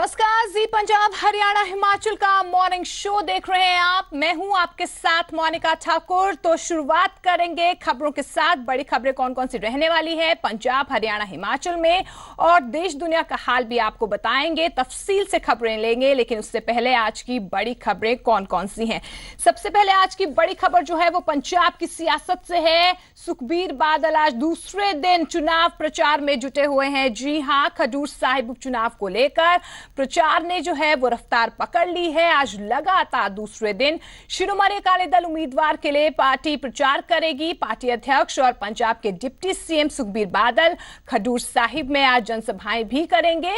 नमस्कार, जी पंजाब हरियाणा हिमाचल का morning show देख रहे हैं आप। मैं हूं आपके साथ मोनिका ठाकुर। तो शुरुआत करेंगे खबरों के साथ। बड़ी खबरें कौन कौन सी रहने वाली है पंजाब हरियाणा हिमाचल में, और देश दुनिया का हाल भी आपको बताएंगे, तफसील से खबरें लेंगे। लेकिन उससे पहले आज की बड़ी खबरें कौन कौन सी हैं। सबसे पहले आज की बड़ी खबर जो है वो पंजाब की सियासत से है। सुखबीर बादल आज दूसरे दिन चुनाव प्रचार में जुटे हुए हैं। जी हां, खडूर साहिब उपचुनाव को लेकर प्रचार ने जो है वो रफ्तार पकड़ ली है। आज लगातार दूसरे दिन शिरोमणि अकाली दल उम्मीदवार के लिए पार्टी प्रचार करेगी। पार्टी अध्यक्ष और पंजाब के डिप्टी सीएम सुखबीर बादल खडूर साहिब में आज जनसभाएं भी करेंगे।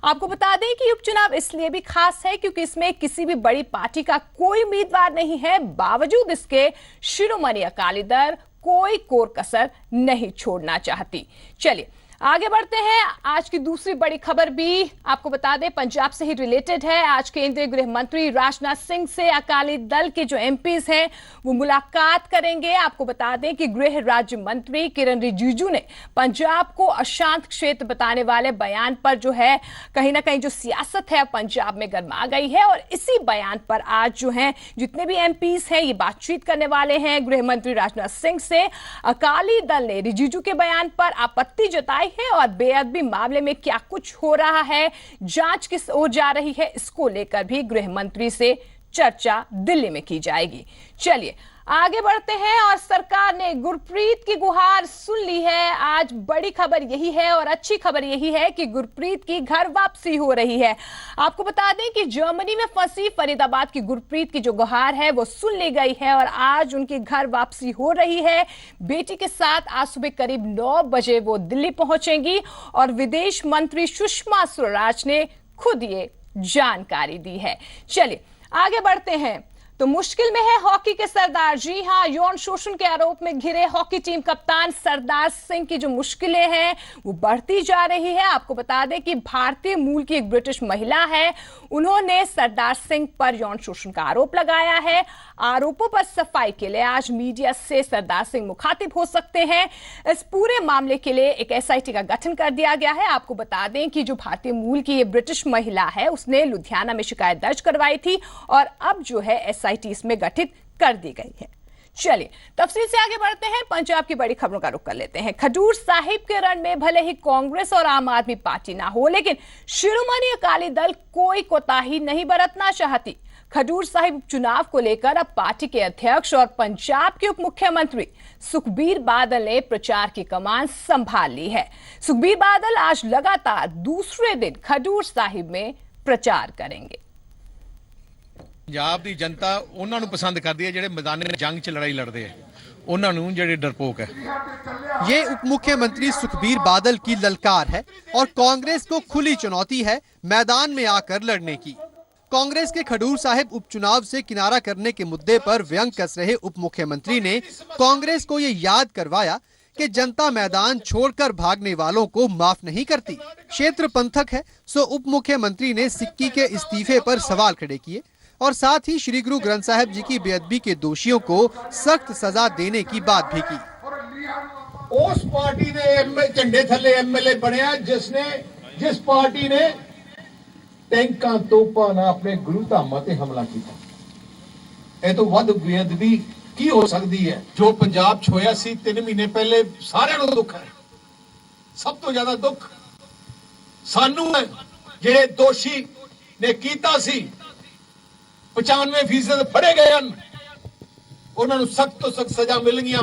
आपको बता दें कि उपचुनाव इसलिए भी खास है क्योंकि इसमें किसी भी बड़ी पार्टी का कोई उम्मीदवार नहीं है। बावजूद इसके शिरोमणि अकाली दल कोई कोर कसर नहीं छोड़ना चाहती। चलिए आगे बढ़ते हैं। आज की दूसरी बड़ी खबर भी आपको बता दें पंजाब से ही रिलेटेड है। आज केंद्रीय गृह मंत्री राजनाथ सिंह से अकाली दल के जो एमपीज हैं वो मुलाकात करेंगे। आपको बता दें कि गृह राज्य मंत्री किरण रिजिजू ने पंजाब को अशांत क्षेत्र बताने वाले बयान पर जो है कहीं ना कहीं जो सियासत है पंजाब में गर्मा गई है, और इसी बयान पर आज जो है जितने भी एमपीज हैं ये बातचीत करने वाले हैं गृह मंत्री राजनाथ सिंह से। अकाली दल ने रिजिजू के बयान पर आपत्ति जताई है, और बेअदबी मामले में क्या कुछ हो रहा है, जांच किस ओर जा रही है, इसको लेकर भी गृह मंत्री से चर्चा दिल्ली में की जाएगी। चलिए आगे बढ़ते हैं। और सरकार ने गुरप्रीत की गुहार सुन ली है। आज बड़ी खबर यही है और अच्छी खबर यही है कि गुरप्रीत की घर वापसी हो रही है। आपको बता दें कि जर्मनी में फंसी फरीदाबाद की गुरप्रीत की जो गुहार है वो सुन ली गई है, और आज उनकी घर वापसी हो रही है। बेटी के साथ आज सुबह करीब 9 बजे वो दिल्ली पहुंचेंगी, और विदेश मंत्री सुषमा स्वराज ने खुद ये जानकारी दी है। चलिए आगे बढ़ते हैं। तो मुश्किल में है हॉकी के सरदार। जी हां, यौन शोषण के आरोप में घिरे हॉकी टीम कप्तान सरदार सिंह की जो मुश्किलें हैं वो बढ़ती जा रही है। आपको बता दें कि भारतीय मूल की एक ब्रिटिश महिला है, उन्होंने सरदार सिंह पर यौन शोषण का आरोप लगाया है। आरोपों पर सफाई के लिए आज मीडिया से सरदार सिंह मुखातिब हो सकते हैं। इस पूरे मामले के लिए एक एसआईटी का गठन कर दिया गया है। आपको बता दें कि जो भारतीय मूल की ये ब्रिटिश महिला है उसने लुधियाना में शिकायत दर्ज करवाई थी, और अब जो है एसआईटी इसमें गठित कर दी गई है। चलिए तफसील से आगे बढ़ते हैं। पंजाब की बड़ी खबरों का रुख कर लेते हैं। खडूर साहिब के रण में भले ही कांग्रेस और आम आदमी पार्टी ना हो, लेकिन शिरोमणि अकाली दल कोई कोताही नहीं बरतना चाहती। खडूर साहिब उपचुनाव को लेकर अब पार्टी के अध्यक्ष और पंजाब के उप मुख्यमंत्री सुखबीर बादल ने प्रचार की कमान संभाल ली है। सुखबीर बादल आज लगातार दूसरे दिन खडूर साहिब में प्रचार करेंगे। पंजाब की जनता उन्होंने पसंद करती है ਜਿਹੜੇ मैदान जंग च लड़ाई लड़ते हैं, उन्होंने ਜਿਹੜੇ डरपोक है। ये उप मुख्यमंत्री सुखबीर बादल की ललकार है और कांग्रेस को खुली चुनौती है मैदान में आकर लड़ने की। कांग्रेस के खडूर साहिब उपचुनाव से किनारा करने के मुद्दे पर व्यंग कस रहे उप मुख्यमंत्री ने कांग्रेस को ये याद करवाया कि जनता मैदान छोड़कर भागने वालों को माफ नहीं करती। क्षेत्र पंथक है, सो उप मुख्यमंत्री ने सिक्की के इस्तीफे पर सवाल खड़े किए और साथ ही श्री गुरु ग्रंथ साहिब जी की बेअदबी के दोषियों को सख्त सजा देने की बात भी की। उस पार्टी ने झंडे थले एमएलए बनया जिस पार्टी ने टैंकां तोपां नाल अपने गुरु धामां ते हमला किया। तो वध बेअदबी की हो सकती है? जो पंजाब च होया सी 3 महीने पहले सारिਆਂ ਨੂੰ दुख है। सब तो ज्यादा दुख सानू है ਜਿਹੜੇ दोषी ने कीता सी। 95% फड़े गए हैं, उन्होंने सख्त तो सख्त सजा मिल गई।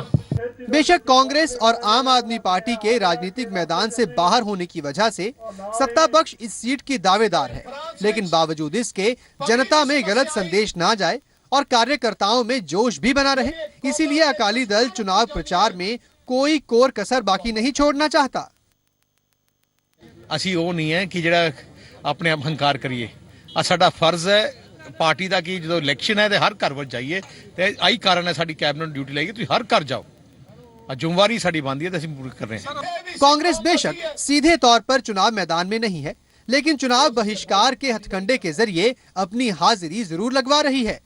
बेशक कांग्रेस और आम आदमी पार्टी के राजनीतिक मैदान से बाहर होने की वजह से सत्ता पक्ष इस सीट की दावेदार है, लेकिन बावजूद इसके जनता में गलत संदेश ना जाए और कार्यकर्ताओं में जोश भी बना रहे, इसीलिए अकाली दल चुनाव प्रचार में कोई कोर कसर बाकी नहीं छोड़ना चाहता। ਅਸੀਂ ਉਹ नहीं है कि ਜਿਹੜਾ अपने आप हंकार करिए। साਡਾ फर्ज है पार्टी का कि जो इलेक्शन है तो हर घर में जाइए, तो आई कारण है साडी कैबिनेट ड्यूटी लगी तुम हर घर जाओ, जिम्मेवारी साडी बनती है तो ਅਸੀਂ पूरी कर रहे हैं। कांग्रेस बेशक सीधे तौर पर चुनाव मैदान में नहीं है, लेकिन चुनाव बहिष्कार के हथकंडे के जरिए अपनी हाजिरी जरूर लगवा रही है।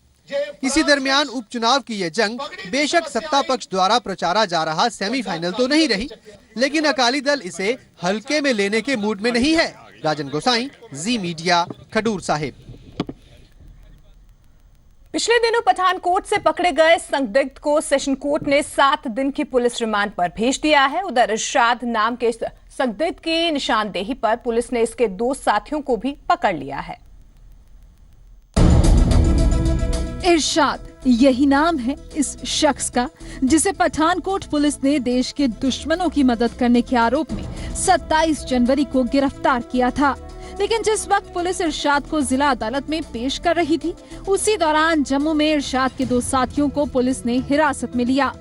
इसी दरमियान उपचुनाव की ये जंग बेशक सत्ता पक्ष द्वारा प्रचारा जा रहा सेमीफाइनल तो नहीं रही, लेकिन अकाली दल इसे हल्के में लेने के मूड में नहीं है। राजन गोसाई, जी मीडिया, खडूर साहिब। पिछले दिनों पठानकोट से पकड़े गए संदिग्ध को सेशन कोर्ट ने 7 दिन की पुलिस रिमांड पर भेज दिया है। उधर इरशाद नाम के संदिग्ध की निशानदेही पर पुलिस ने इसके 2 साथियों को भी पकड़ लिया है। इरशाद यही नाम है इस शख्स का, जिसे पठानकोट पुलिस ने देश के दुश्मनों की मदद करने के आरोप में 27 जनवरी को गिरफ्तार किया था। लेकिन जिस वक्त पुलिस इरशाद को जिला अदालत में पेश कर रही थी, उसी दौरान जम्मू में इरशाद के 2 साथियों को पुलिस ने हिरासत में लिया।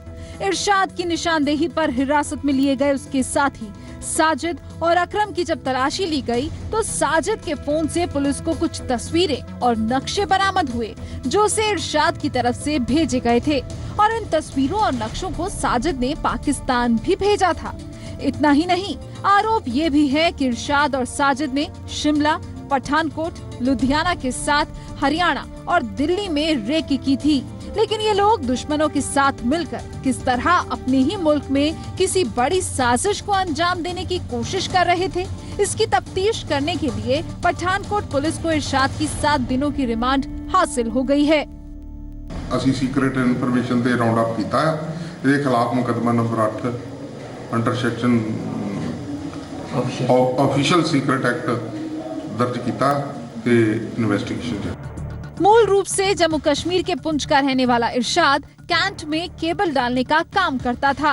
इरशाद की निशानदेही पर हिरासत में लिए गए उसके साथी साजिद और अकरम की जब तलाशी ली गई, तो साजिद के फोन से पुलिस को कुछ तस्वीरें और नक्शे बरामद हुए, जो उसे इरशाद की तरफ से भेजे गए थे। और इन तस्वीरों और नक्शों को साजिद ने पाकिस्तान भी भेजा था। इतना ही नहीं, आरोप ये भी है कि इरशाद और साजिद ने शिमला, पठानकोट, लुधियाना के साथ हरियाणा और दिल्ली में रेकी की थी। लेकिन ये लोग दुश्मनों के साथ मिलकर किस तरह अपने ही मुल्क में किसी बड़ी साजिश को अंजाम देने की कोशिश कर रहे थे, इसकी तफ्तीश करने के लिए पठानकोट पुलिस को इरशाद की 7 दिनों की रिमांड हासिल हो गई है। ਅਸੀਂ ਸੀਕ੍ਰੇਟ ਇਨਫੋਰਮੇਸ਼ਨ ਤੇ ਰਾਉਂਡ ਅਪ ਕੀਤਾ ਹੈ। ਇਹਦੇ ਖਿਲਾਫ ਮੁਕੱਦਮਾ number 8 under section official secret act दर्ज किया ते इन्वेस्टिगेशन। मूल रूप से जम्मू कश्मीर के पुंछ का रहने वाला इरशाद कैंट में केबल डालने का काम करता था,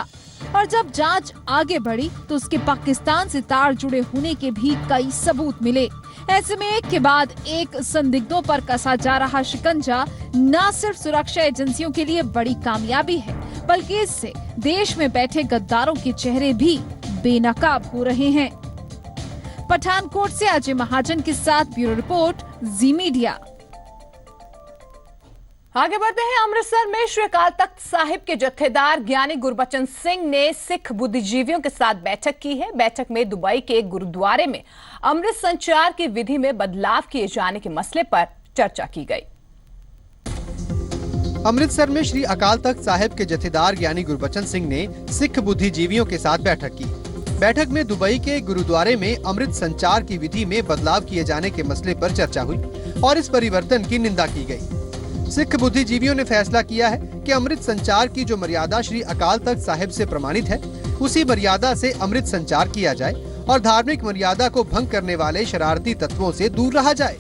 और जब जांच आगे बढ़ी तो उसके पाकिस्तान से तार जुड़े होने के भी कई सबूत मिले। ऐसे में एक के बाद एक संदिग्धों पर कसा जा रहा शिकंजा न सिर्फ सुरक्षा एजेंसियों के लिए बड़ी कामयाबी है, बल्कि इससे देश में बैठे गद्दारों के चेहरे भी बेनकाब हो रहे हैं। पठानकोट से अजय महाजन के साथ ब्यूरो रिपोर्ट, जी मीडिया। आगे बढ़ते हैं। अमृतसर में श्री अकाल तख्त साहिब के जत्थेदार ज्ञानी गुरबचन सिंह ने सिख बुद्धिजीवियों के साथ बैठक की है। बैठक में दुबई के एक गुरुद्वारे में अमृत संचार की विधि में बदलाव किए जाने के मसले पर चर्चा की गई। अमृतसर में श्री अकाल तख्त साहिब के जत्थेदार ज्ञानी गुरबचन सिंह ने सिख बुद्धिजीवियों के साथ बैठक की। बैठक में दुबई के गुरुद्वारे में अमृत संचार की विधि में बदलाव किए जाने के मसले पर चर्चा हुई और इस परिवर्तन की निंदा की गई। सिख बुद्धिजीवियों ने फैसला किया है कि अमृत संचार की जो मर्यादा श्री अकाल तख्त साहिब से प्रमाणित है, उसी मर्यादा से अमृत संचार किया जाए और धार्मिक मर्यादा को भंग करने वाले शरारती तत्वों से दूर रहा जाए।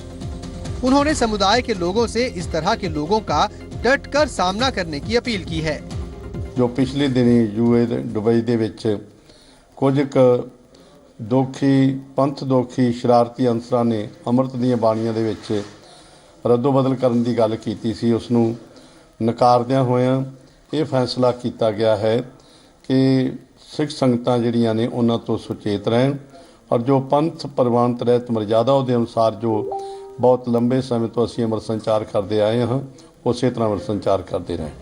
उन्होंने समुदाय के लोगों से इस तरह के लोगों का डट कर सामना करने की अपील की है। जो पिछले दिनी यूए दुबई दे विच कुछ दोखी पंथ दोखी शरारती अंसरां ने अमृत दीआं बाणीआं दे विच रद्दो बदल करन दी गल कीती सी, उस नूं नकारदिआं होइआं ये फैसला किया गया है कि सिख संगतां जिहड़ियां ने उन्हां तो सुचेत रहन और जो पंथ प्रवानत रहत मर्यादा उहदे अनुसार जो बहुत लंबे समय तो असीं अमृत संचार करते आए हैं, उसी तरह अमृत संचार करते रहें।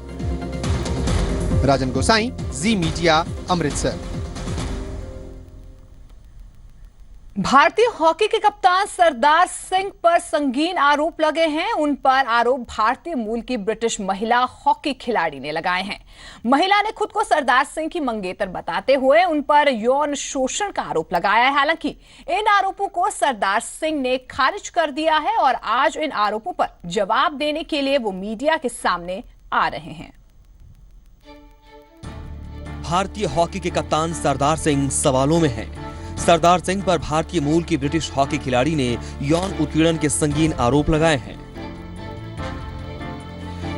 राजन गोसाई, जी मीडिया, अमृतसर। भारतीय हॉकी के कप्तान सरदार सिंह पर संगीन आरोप लगे हैं। उन पर आरोप भारतीय मूल की ब्रिटिश महिला हॉकी खिलाड़ी ने लगाए हैं। महिला ने खुद को सरदार सिंह की मंगेतर बताते हुए उन पर यौन शोषण का आरोप लगाया है। हालांकि इन आरोपों को सरदार सिंह ने खारिज कर दिया है और आज इन आरोपों पर जवाब देने के लिए वो मीडिया के सामने आ रहे हैं। भारतीय हॉकी के कप्तान सरदार सिंह सवालों में हैं। सरदार सिंह पर भारतीय मूल की ब्रिटिश हॉकी खिलाड़ी ने यौन उत्पीड़न के संगीन आरोप लगाए हैं।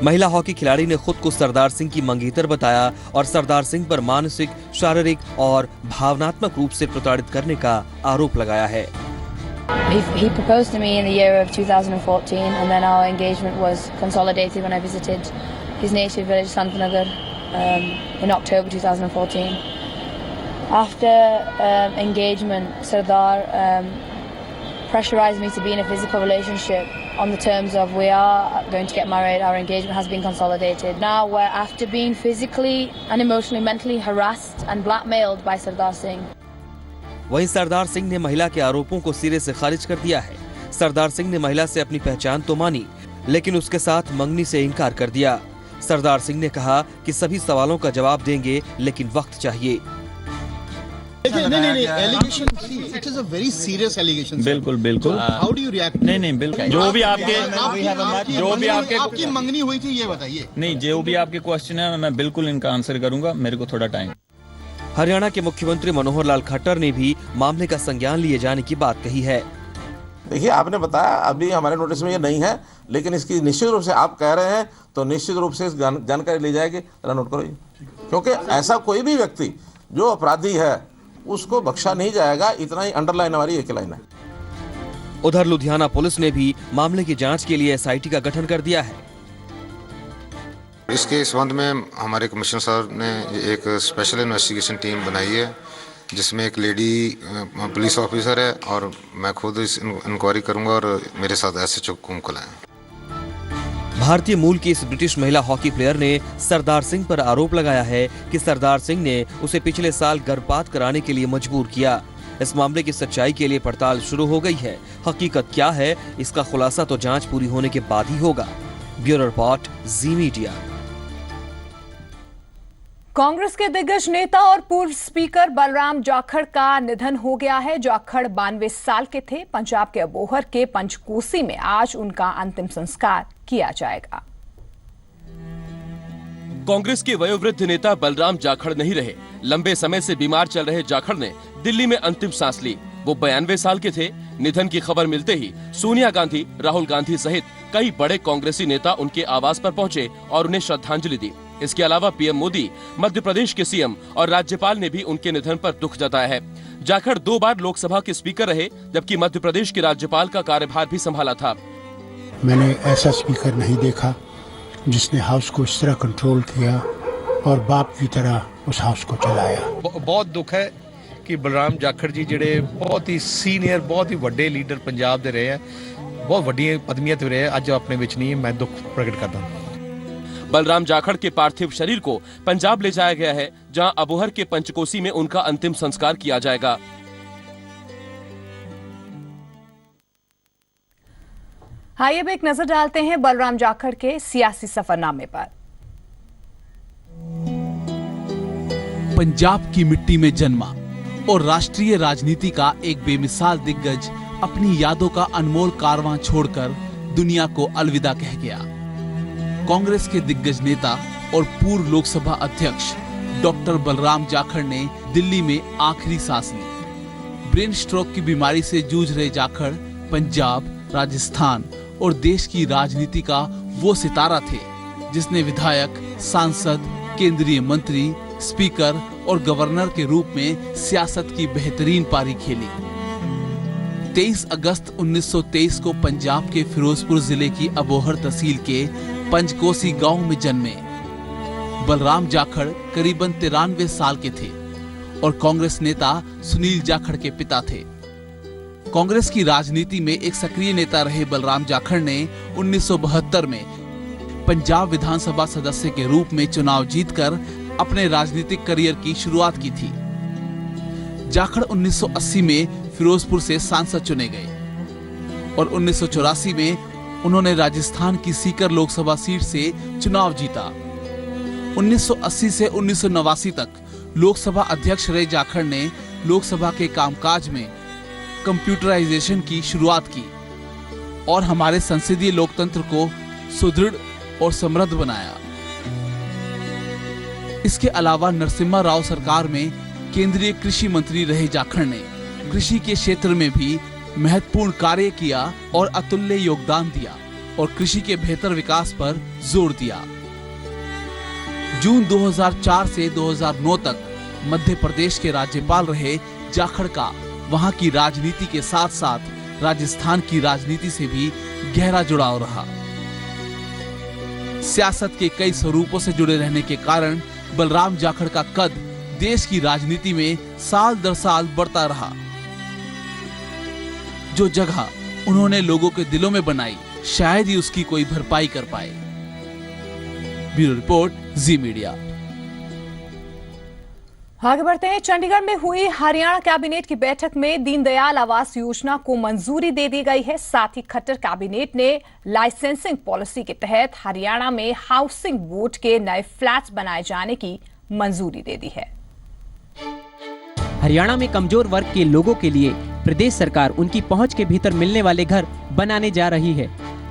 महिला हॉकी खिलाड़ी ने खुद को सरदार सिंह की मंगेतर बताया और सरदार सिंह पर मानसिक, शारीरिक और भावनात्मक रूप से प्रताड़ित करने का आरोप लगाया है। He proposed to me in the year of 2014 and then our engagement was consolidated when I visited his native village Santanagar in October 2014. After engagement, Sardar pressurized me to be in a physical relationship on the terms of we are going to get married, our engagement has been consolidated. Now we're after being physically and emotionally, mentally harassed and blackmailed by Sardar Singh. वहीं सरदार सिंह ने महिला के आरोपों को सिरे से खारिज कर दिया है। सरदार सिंह ने महिला से अपनी पहचान तो मानी, लेकिन उसके साथ मंगनी से इनकार कर दिया। सरदार सिंह ने कहा कि सभी सवालों का जवाब देंगे, लेकिन वक्त चाहिए। नहीं allegation it is a very serious allegation. बिल्कुल हाउ डू यू रिएक्ट? नहीं बिल्कुल जो भी आपकी मंगनी हुई थी ये बताइए। नहीं जो भी आपके क्वेश्चन है मैं बिल्कुल इनका आंसर करूंगा, मेरे को थोड़ा टाइम। हरियाणा के मुख्यमंत्री मनोहर लाल खट्टर ने भी मामले का संज्ञान लिए जाने की बात कही है। देखिए आपने बताया अभी हमारे नोटिस में ये नहीं है, लेकिन इसकी निश्चित रूप से आप कह रहे हैं तो निश्चित रूप से इस जानकारी ली जाएगी। नोट करो, क्योंकि ऐसा कोई भी व्यक्ति जो अपराधी है उसको बख्शा नहीं जाएगा, इतना ही अंडरलाइन हमारी एक लाइन है। उधर लुधियाना पुलिस ने भी मामले की जांच के लिए SIT का गठन कर दिया है। इसके संबंध में हमारे कमिश्नर साहब ने एक स्पेशल इन्वेस्टिगेशन टीम बनाई है, जिसमें एक लेडी पुलिस ऑफिसर है और मैं खुद इस इंक्वायरी करूंगा और मेरे साथ SHO कुमकुल हैं। भारतीय मूल की इस ब्रिटिश महिला हॉकी प्लेयर ने सरदार सिंह पर आरोप लगाया है कि सरदार सिंह ने उसे पिछले साल गर्भपात कराने के लिए मजबूर किया। इस मामले की सच्चाई के लिए पड़ताल शुरू हो गई है। हकीकत क्या है इसका खुलासा तो जांच पूरी होने के बाद ही होगा। ब्यूरो रिपोर्ट, जी मीडिया। कांग्रेस के दिग्गज नेता और पूर्व स्पीकर बलराम जाखड़ का निधन हो गया है। जाखड़ 92 साल के थे। पंजाब के अबोहर के पंचकोसी में आज उनका अंतिम संस्कार किया जाएगा। कांग्रेस के वयोवृद्ध नेता बलराम जाखड़ नहीं रहे। लंबे समय से बीमार चल रहे जाखड़ ने दिल्ली में अंतिम सांस ली। वो 92 साल के थे। निधन की खबर मिलते ही सोनिया गांधी, राहुल गांधी सहित कई बड़े कांग्रेसी नेता उनके आवास पर पहुंचे और उन्हें श्रद्धांजलि दी। इसके अलावा पीएम मोदी, मध्य प्रदेश के सीएम और राज्यपाल ने भी उनके निधन पर दुख जताया है। जाखड़ 2 बार लोकसभा के स्पीकर रहे, जबकि मध्य प्रदेश के राज्यपाल का कार्यभार भी संभाला था। मैंने ऐसा स्पीकर नहीं देखा जिसने हाउस को इस तरह कंट्रोल किया और बाप की तरह उस हाउस को चलाया। बहुत दुख है कि बलराम जाखड़ जी ਜਿਹੜੇ ਬਹੁਤ ਹੀ ਸੀਨੀਅਰ, ਬਹੁਤ ਹੀ ਵੱਡੇ ਲੀਡਰ ਪੰਜਾਬ ਦੇ ਰਹੇ ਆ, ਬਹੁਤ ਵੱਡੀਆਂ ਪਦਵੀਆਂ ਤੇ ਰਹੇ, ਅੱਜ ਆਪਣੇ ਵਿੱਚ ਨਹੀਂ। मैं दुख प्रकट करता हूं। बलराम जाखड़ के पार्थिव शरीर को पंजाब ले जाया गया है, जहां अबोहर के पंचकोसी में उनका अंतिम संस्कार किया जाएगा। आइए अब एक नजर डालते हैं बलराम जाखड़ के सियासी सफरनामे पर। पंजाब की मिट्टी में जन्मा और राष्ट्रीय राजनीति का एक बेमिसाल दिग्गज अपनी यादों का अनमोल कारवां छोड़कर दुनिया को अलविदा कह गया। कांग्रेस के दिग्गज नेता और पूर्व लोकसभा अध्यक्ष डॉक्टर बलराम जाखड़ ने दिल्ली में आखिरी सांस ली। ब्रेन स्ट्रोक की बीमारी से जूझ रहे जाखड़ पंजाब, राजस्थान और देश की राजनीति का वो सितारा थे जिसने विधायक, सांसद, केंद्रीय मंत्री, स्पीकर और गवर्नर के रूप में सियासत की बेहतरीन पारी खेली। 23 अगस्त 1923 को पंजाब के फिरोजपुर जिले की अबोहर तहसील के पंचकोसी गांव में जन्मे बलराम जाखड़ करीबन 93 साल के थे और कांग्रेस नेता सुनील जाखड़ के पिता थे। कांग्रेस की राजनीति में एक सक्रिय नेता रहे बलराम जाखड़ ने 1972 में पंजाब विधानसभा सदस्य के रूप में चुनाव जीतकर अपने राजनीतिक करियर की शुरुआत की थी। जाखड़ 1980 में फिरोजपुर से सांसद चुने गए और 1984 में उन्होंने राजस्थान की सीकर लोकसभा सीट से चुनाव जीता। 1980 से 1989 तक लोकसभा अध्यक्ष रहे जाखड़ ने लोकसभा के कामकाज में कंप्यूटराइजेशन की शुरुआत की और हमारे संसदीय लोकतंत्र को सुदृढ़ और समृद्ध बनाया। इसके अलावा नरसिम्हा राव सरकार में केंद्रीय कृषि मंत्री रहे जाखड़ ने कृषि के क्षेत्र में भी महत्वपूर्ण कार्य किया और अतुल्य योगदान दिया और कृषि के बेहतर विकास पर जोर दिया। जून 2004 से 2009 तक मध्य प्रदेश के राज्यपाल रहे जाखड़ का वहां की राजनीति के साथ साथ राजस्थान की राजनीति से भी गहरा जुड़ाव रहा। सियासत के कई स्वरूपों से जुड़े रहने के कारण बलराम जाखड़ का कद देश की राजनीति में साल दर साल बढ़ता रहा। जो जगह उन्होंने लोगों के दिलों में बनाई, शायद ही उसकी कोई भरपाई कर पाए। ब्यूरो रिपोर्ट, जी मीडिया। आगे बढ़ते हैं। चंडीगढ़ में हुई हरियाणा कैबिनेट की बैठक में दीनदयाल आवास योजना को मंजूरी दे दी गई है। साथ ही खट्टर कैबिनेट ने लाइसेंसिंग पॉलिसी के तहत हरियाणा में हाउसिंग बोर्ड के नए फ्लैट्स बनाए जाने की मंजूरी दे दी है। हरियाणा में कमजोर वर्ग के लोगों के लिए प्रदेश सरकार उनकी पहुंच के भीतर मिलने वाले घर बनाने जा रही है।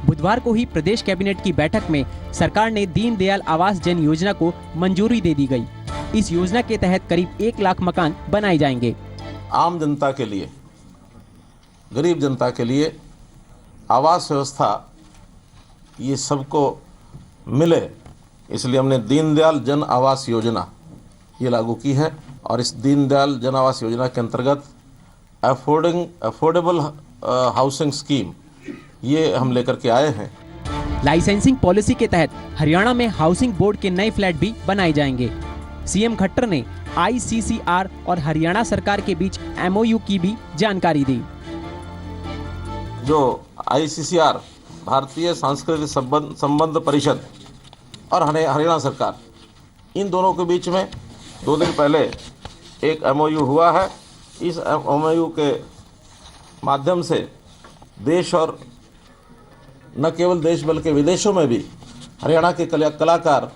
बुधवार को ही प्रदेश कैबिनेट की बैठक में सरकार ने दीनदयाल आवास जन योजना को मंजूरी दे दी गई। इस योजना के तहत करीब 1 लाख मकान बनाए जाएंगे। आम जनता के लिए, गरीब जनता के लिए आवास व्यवस्था ये सबको मिले, इसलिए हमने दीनदयाल जन आवास योजना ये लागू की है। और इस दीनदयाल जन आवास योजना के अंतर्गत अफोर्डेबल हाउसिंग स्कीम ये हम लेकर के आए हैं। लाइसेंसिंग पॉलिसी के तहत हरियाणा में हाउसिंग बोर्ड के नए फ्लैट भी बनाए जाएंगे। सीएम खट्टर ने ICCR और हरियाणा सरकार के बीच MOU की भी जानकारी दी। जो ICCR भारतीय सांस्कृतिक संबंध परिषद और हरियाणा सरकार, इन दोनों के बीच में 2 दिन पहले एक MOU हुआ है। इस MOU के माध्यम से देश और न केवल देश बल्कि विदेशों में भी हरियाणा के कलाकार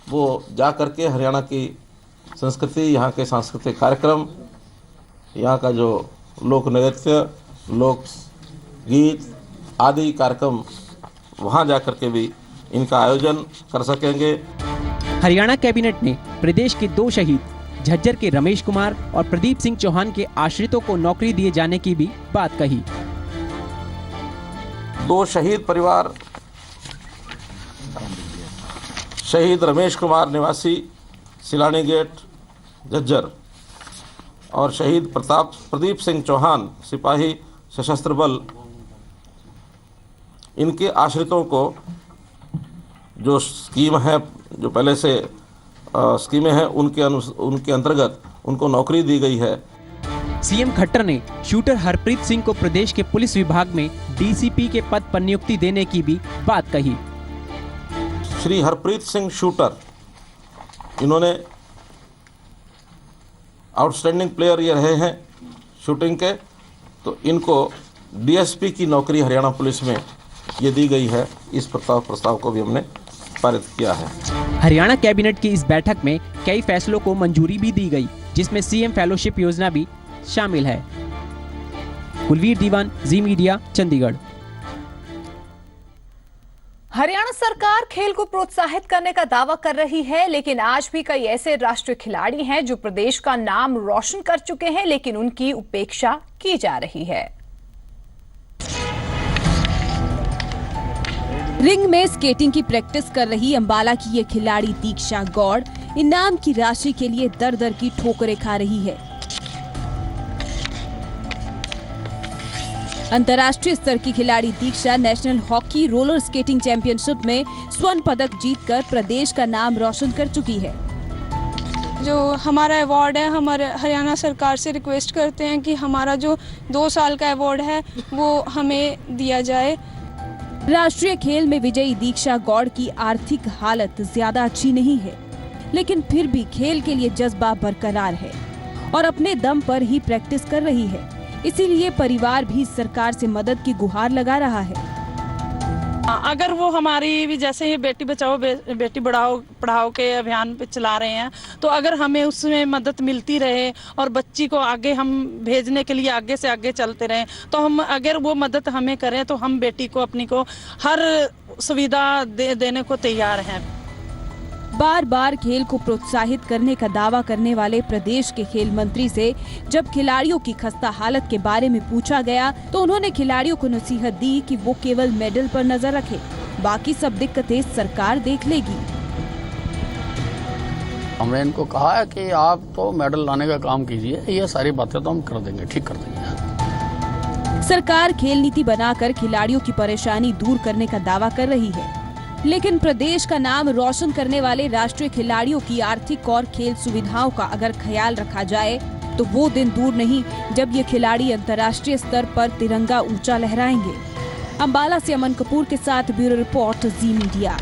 वो जा कर के हरियाणा की संस्कृति, यहाँ के सांस्कृतिक कार्यक्रम, यहाँ का जो लोक नृत्य, लोक गीत आदि कार्यक्रम वहाँ जा कर के भी इनका आयोजन कर सकेंगे। हरियाणा कैबिनेट ने प्रदेश के 2 शहीद झज्जर के रमेश कुमार और प्रदीप सिंह चौहान के आश्रितों को नौकरी दिए जाने की भी बात कही। 2 शहीद परिवार, शहीद रमेश कुमार निवासी सिलानी गेट झज्जर और शहीद प्रदीप सिंह चौहान सिपाही सशस्त्र बल, इनके आश्रितों को जो स्कीम है, जो पहले से स्कीमें हैं, उनके अंतर्गत उनको नौकरी दी गई है। सीएम खट्टर ने शूटर हरप्रीत सिंह को प्रदेश के पुलिस विभाग में DCP के पद पर नियुक्ति देने की भी बात कही। श्री हरप्रीत सिंह शूटर, इन्होंने आउटस्टैंडिंग प्लेयर ये रहे हैं शूटिंग के, तो इनको DSP की नौकरी हरियाणा पुलिस में ये दी गई है। इस प्रस्ताव को भी हमने पारित किया है। हरियाणा कैबिनेट की इस बैठक में कई फैसलों को मंजूरी भी दी गई, जिसमें सीएम फेलोशिप योजना भी शामिल है। कुलवीर दीवान, जी मीडिया, चंडीगढ़। हरियाणा सरकार खेल को प्रोत्साहित करने का दावा कर रही है, लेकिन आज भी कई ऐसे राष्ट्रीय खिलाड़ी हैं जो प्रदेश का नाम रोशन कर चुके हैं, लेकिन उनकी उपेक्षा की जा रही है। रिंग में स्केटिंग की प्रैक्टिस कर रही अंबाला की ये खिलाड़ी दीक्षा गौड़ इनाम की राशि के लिए दर दर की ठोकरें खा रही है। अंतर्राष्ट्रीय स्तर की खिलाड़ी Diksha national hockey roller skating championship में स्वर्ण पदक जीतकर प्रदेश का नाम रोशन कर चुकी है। जो हमारा अवार्ड है, हमारे हरियाणा सरकार से रिक्वेस्ट करते हैं कि हमारा जो 2 साल का अवार्ड है वो हमें दिया जाए। राष्ट्रीय खेल में विजयी दीक्षा गौड़ की आर्थिक हालत ज्यादा अच्छी नहीं है, लेकिन फिर भी खेल के लिए जज्बा बरकरार है और अपने दम पर ही प्रैक्टिस कर रही है। इसीलिए परिवार भी सरकार से मदद की गुहार लगा रहा है। अगर वो हमारी भी जैसे ये बेटी बचाओ बेटी पढ़ाओ के अभियान पे चला रहे हैं, तो अगर हमें उसमें मदद मिलती रहे और बच्ची को आगे हम भेजने के लिए आगे से आगे चलते रहें, तो हम अगर वो मदद हमें करें तो हम बेटी को अपनी को हर सुविधा देने को तैयार हैं। बार बार खेल को प्रोत्साहित करने का दावा करने वाले प्रदेश के खेल मंत्री से जब खिलाड़ियों की खस्ता हालत के बारे में पूछा गया तो उन्होंने खिलाड़ियों को नसीहत दी कि वो केवल मेडल पर नजर रखें, बाकी सब दिक्कतें सरकार देख लेगी। हमने इनको कहा है कि आप तो मेडल लाने का काम कीजिए, ये सारी बातें तो हम कर देंगे, ठीक कर देंगे। सरकार खेल नीति बनाकर खिलाड़ियों की परेशानी दूर करने का दावा कर रही है, लेकिन प्रदेश का नाम रोशन करने वाले राष्ट्रीय खिलाड़ियों की आर्थिक और खेल सुविधाओं का अगर ख्याल रखा जाए तो वो दिन दूर नहीं जब ये खिलाड़ी अंतर्राष्ट्रीय स्तर पर तिरंगा ऊंचा लहराएंगे। अंबाला से अमन कपूर के साथ ब्यूरो रिपोर्ट, जी मीडिया।